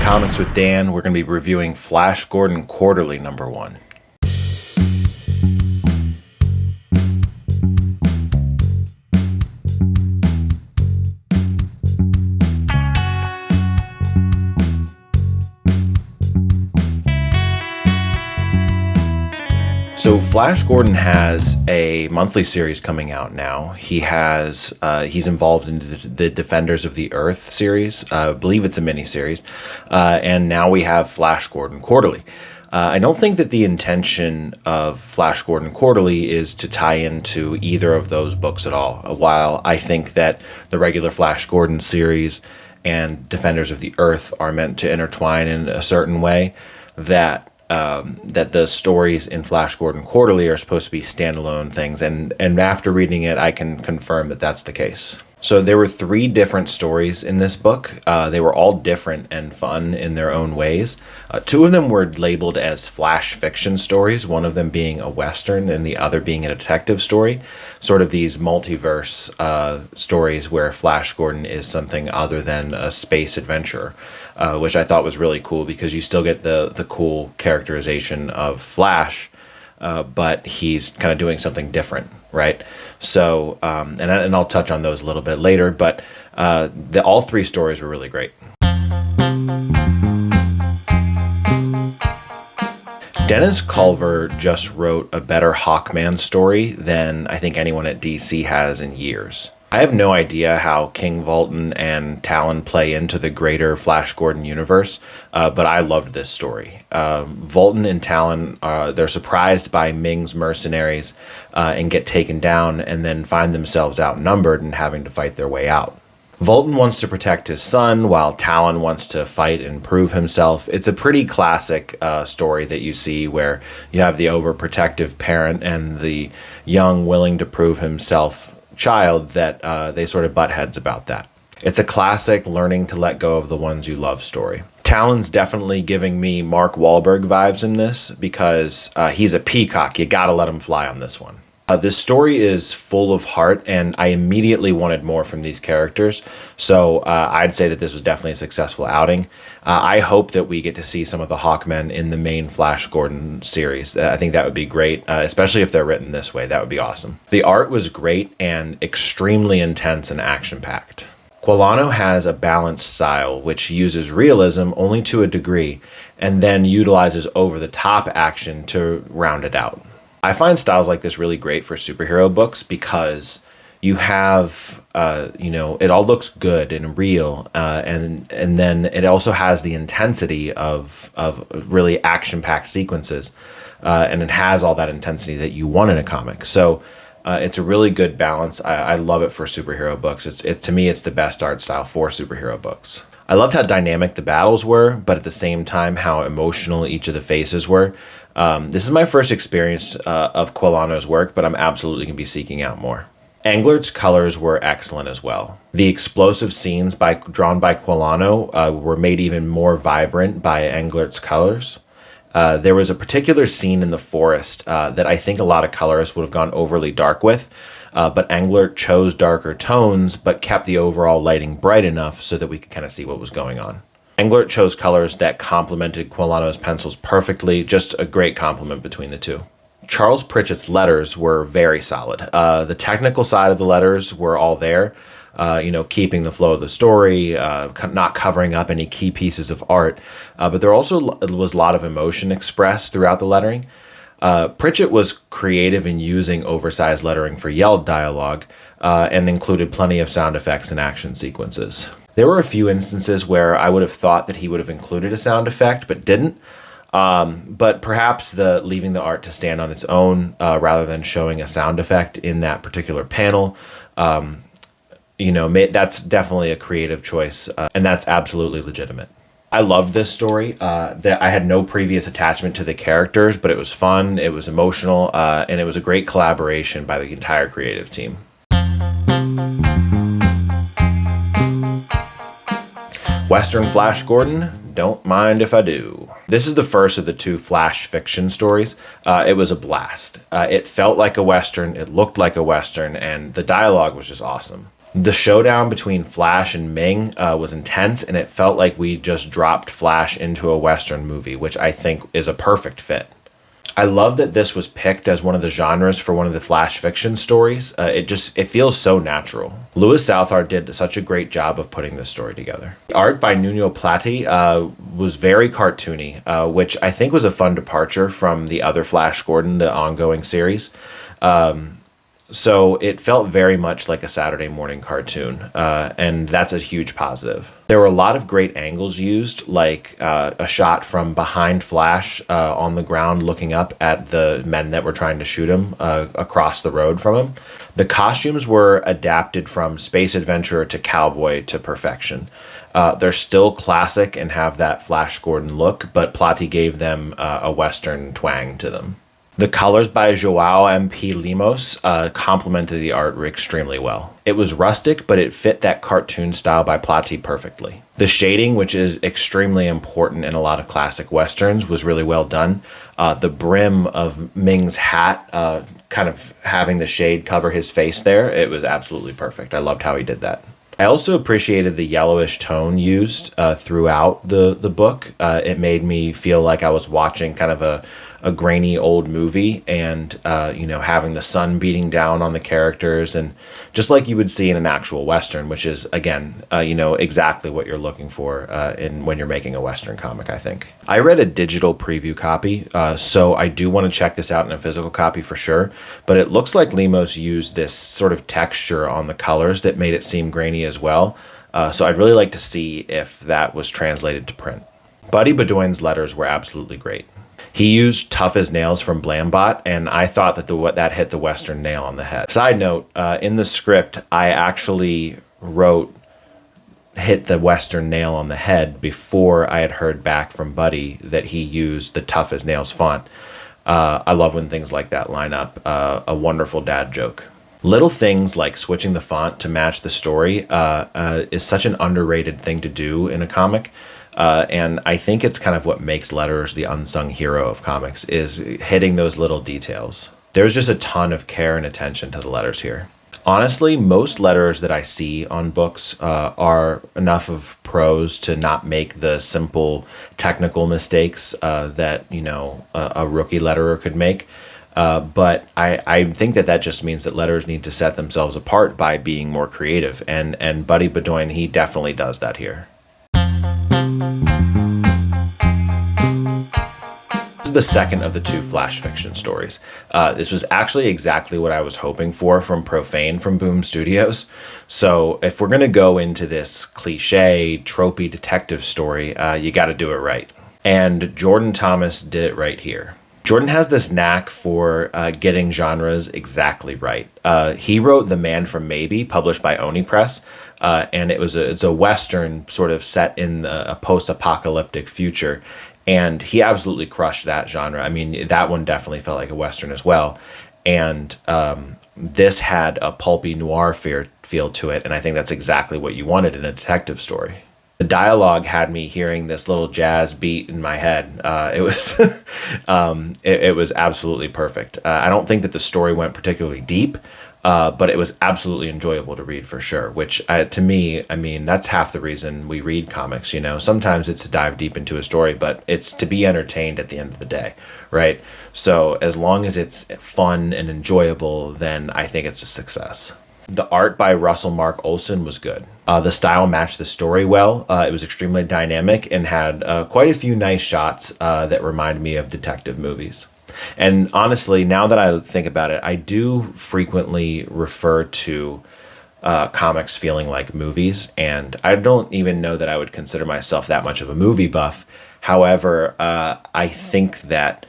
Comics with Dan. We're going to be reviewing Flash Gordon Quarterly #1. So Flash Gordon has a monthly series coming out now. He's involved in the Defenders of the Earth series. I believe it's a mini-series. And now we have Flash Gordon Quarterly. I don't think that the intention of Flash Gordon Quarterly is to tie into either of those books at all. While I think that the regular Flash Gordon series and Defenders of the Earth are meant to intertwine in a certain way, that the stories in Flash Gordon Quarterly are supposed to be standalone things, and after reading it, I can confirm that that's the case. So there were 3 different stories in this book. They were all different and fun in their own ways. 2 of them were labeled as flash fiction stories, one of them being a Western and the other being a detective story. Sort of these multiverse stories where Flash Gordon is something other than a space adventurer, which I thought was really cool because you still get the cool characterization of Flash, but he's kind of doing something different, right? So, and I'll touch on those a little bit later, but all 3 stories were really great. Dennis Culver just wrote a better Hawkman story than I think anyone at DC has in years. I have no idea how King Vultan and Talon play into the greater Flash Gordon universe, but I loved this story. Vultan and Talon, they're surprised by Ming's mercenaries and get taken down and then find themselves outnumbered and having to fight their way out. Vultan wants to protect his son while Talon wants to fight and prove himself. It's a pretty classic story that you see where you have the overprotective parent and the young willing to prove himself child that they sort of butt heads about that. It's a classic learning to let go of the ones you love story. Talon's definitely giving me Mark Wahlberg vibes in this because he's a peacock. You gotta let him fly on this one. This story is full of heart, and I immediately wanted more from these characters, so I'd say that this was definitely a successful outing. I hope that we get to see some of the Hawkmen in the main Flash Gordon series. I think that would be great, especially if they're written this way. That would be awesome. The art was great and extremely intense and action-packed. Quilano has a balanced style, which uses realism only to a degree, and then utilizes over-the-top action to round it out. I find styles like this really great for superhero books because you have, it all looks good and real, and then it also has the intensity of really action-packed sequences, and it has all that intensity that you want in a comic. So it's a really good balance. I love it for superhero books. To me, it's the best art style for superhero books. I loved how dynamic the battles were, but at the same time, how emotional each of the faces were. This is my first experience of Quilano's work, but I'm absolutely going to be seeking out more. Englert's colors were excellent as well. The explosive scenes drawn by Quilano were made even more vibrant by Englert's colors. There was a particular scene in the forest that I think a lot of colorists would have gone overly dark with, but Englert chose darker tones, but kept the overall lighting bright enough so that we could kind of see what was going on. Englert chose colors that complemented Quilano's pencils perfectly, just a great complement between the two. Charles Pritchett's letters were very solid. The technical side of the letters were all there, keeping the flow of the story, not covering up any key pieces of art, but there also was a lot of emotion expressed throughout the lettering. Pritchett was creative in using oversized lettering for yelled dialogue, and included plenty of sound effects and action sequences. There were a few instances where I would have thought that he would have included a sound effect, but didn't. But perhaps leaving the art to stand on its own, rather than showing a sound effect in that particular panel, that's definitely a creative choice, and that's absolutely legitimate. I loved this story. That I had no previous attachment to the characters, but it was fun, it was emotional, and it was a great collaboration by the entire creative team. Western Flash Gordon, don't mind if I do. This is the first of the 2 Flash fiction stories. It was a blast. It felt like a Western, it looked like a Western, and the dialogue was just awesome. The showdown between Flash and Ming was intense, and it felt like we just dropped Flash into a Western movie, which I think is a perfect fit. I love that this was picked as one of the genres for one of the Flash fiction stories. It feels so natural. Louis Southard did such a great job of putting this story together. Art by Nuno Platti was very cartoony, which I think was a fun departure from the other Flash Gordon, the ongoing series. So it felt very much like a Saturday morning cartoon, and that's a huge positive. There were a lot of great angles used, like a shot from behind Flash on the ground looking up at the men that were trying to shoot him across the road from him. The costumes were adapted from space adventurer to cowboy to perfection. They're still classic and have that Flash Gordon look, but Platti gave them a Western twang to them. The colors by João M.P. Lemos complemented the art extremely well. It was rustic, but it fit that cartoon style by Platti perfectly. The shading, which is extremely important in a lot of classic westerns, was really well done. The brim of Ming's hat, kind of having the shade cover his face there, it was absolutely perfect. I loved how he did that. I also appreciated the yellowish tone used throughout the book. It made me feel like I was watching kind of a grainy old movie, and having the sun beating down on the characters, and just like you would see in an actual Western, which is, again, exactly what you're looking for when you're making a Western comic, I think. I read a digital preview copy, so I do want to check this out in a physical copy for sure, but it looks like Lemos used this sort of texture on the colors that made it seem grainy as well, so I'd really like to see if that was translated to print. Buddy Bedoin's letters were absolutely great. He used Tough as Nails from Blambot, and I thought that hit the Western nail on the head. Side note, in the script, I actually wrote hit the Western nail on the head before I had heard back from Buddy that he used the Tough as Nails font. I love when things like that line up. A wonderful dad joke. Little things like switching the font to match the story is such an underrated thing to do in a comic. And I think it's kind of what makes letters the unsung hero of comics, is hitting those little details. There's just a ton of care and attention to the letters here. Honestly, most letters that I see on books are enough of prose to not make the simple technical mistakes that a rookie letterer could make. But I think that just means that letters need to set themselves apart by being more creative. And Buddy Bedoin, he definitely does that here. This is the second of the two Flash fiction stories. This was actually exactly what I was hoping for from Profane from Boom Studios. So if we're going to go into this cliche, tropey detective story, you got to do it right. And Jordan Thomas did it right here. Jordan has this knack for getting genres exactly right. He wrote The Man from Maybe, published by Oni Press, and it's a Western sort of set in a post-apocalyptic future. And he absolutely crushed that genre. I mean, that one definitely felt like a Western as well. And this had a pulpy noir feel to it, and I think that's exactly what you wanted in a detective story. The dialogue had me hearing this little jazz beat in my head. It was it was absolutely perfect. I don't think that the story went particularly deep, but it was absolutely enjoyable to read for sure, which to me, I mean, that's half the reason we read comics, Sometimes it's to dive deep into a story, but it's to be entertained at the end of the day, right? So as long as it's fun and enjoyable, then I think it's a success. The art by Russell Mark Olson was good. The style matched the story well. It was extremely dynamic and had quite a few nice shots that reminded me of detective movies. And honestly, now that I think about it, I do frequently refer to comics feeling like movies, and I don't even know that I would consider myself that much of a movie buff. However, I think that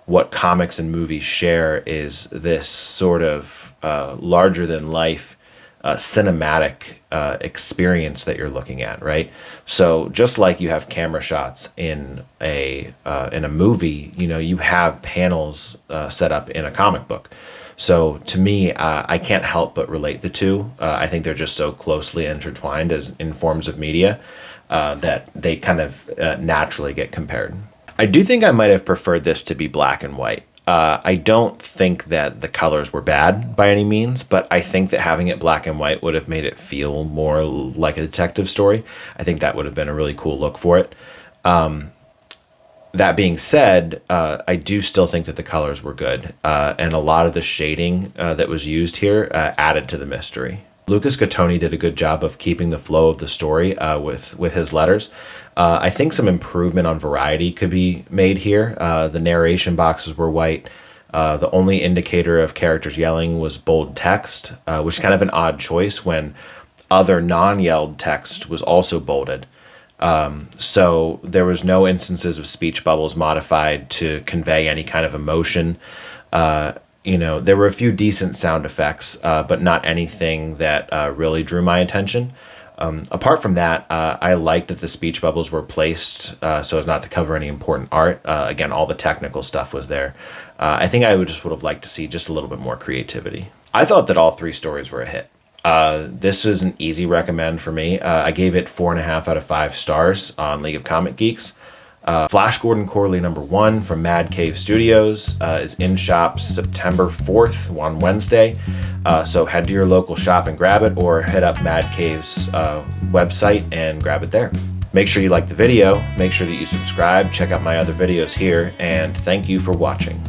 what comics and movies share is this sort of larger than life cinematic experience that you're looking at, right? So just like you have camera shots in a movie, you have panels set up in a comic book. So to me, I can't help but relate the two. I think they're just so closely intertwined as in forms of media that they kind of naturally get compared. I do think I might have preferred this to be black and white. I don't think that the colors were bad by any means, but I think that having it black and white would have made it feel more like a detective story. I think that would have been a really cool look for it. That being said, I do still think that the colors were good, and a lot of the shading that was used here added to the mystery. Lucas Gattoni did a good job of keeping the flow of the story with his letters. I think some improvement on variety could be made here. The narration boxes were white. The only indicator of characters yelling was bold text, which is kind of an odd choice when other non-yelled text was also bolded. So there was no instances of speech bubbles modified to convey any kind of emotion. There were a few decent sound effects, but not anything that really drew my attention. Apart from that, I liked that the speech bubbles were placed so as not to cover any important art. Again, all the technical stuff was there. I think I would have liked to see just a little bit more creativity. I thought that all three stories were a hit. This is an easy recommend for me. I gave it 4.5 out of 5 stars on League of Comic Geeks. Flash Gordon Quarterly #1 from Mad Cave Studios is in shops September 4th on Wednesday. So head to your local shop and grab it, or hit up Mad Cave's website and grab it there. Make sure you like the video, make sure that you subscribe, check out my other videos here, and thank you for watching.